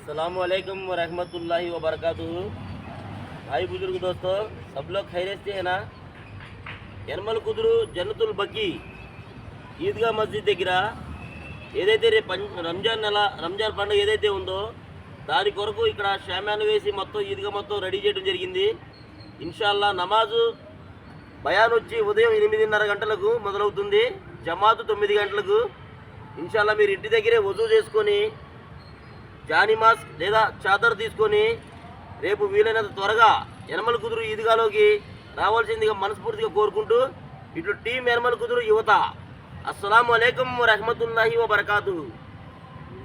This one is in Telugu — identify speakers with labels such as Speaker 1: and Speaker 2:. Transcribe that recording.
Speaker 1: अस्सलामुअलैकुम वरहमतुल्लाहि वबरकातुहू। भाई बुजुर्ग दोस्तों, सब लोग खैरियत से है ना। యనమల కుదురు జన్నతుల్ బకీ ఈద్గా మస్జిద్ దగ్గర ఏదైతే రేపు రంజాన్ పండుగ ఏదైతే ఉందో దాని కొరకు ఇక్కడ షామ్యాన్ వేసి మొత్తం ఈద్గా మొత్తం రెడీ చేయడం జరిగింది. ఇన్షాల్లా నమాజు బయాన్ వచ్చి ఉదయం 8:30 గంటలకు మొదలవుతుంది, జమాతు 9 గంటలకు. ఇన్షాల్లా మీరు ఇంటి దగ్గరే వజూ చేసుకొని జానిమాస్ లేదా చాదర్ తీసుకొని రేపు వీలైనంత త్వరగా యనమల కుదురు ఈద్గాలోకి రావాల్సిందిగా మనస్ఫూర్తిగా కోరుకుంటూ ఇట్లు టీం యనమల కుదురు యువత. అస్సలాము అలైకుం వరహమతుల్లాహి వబరకాతుహు.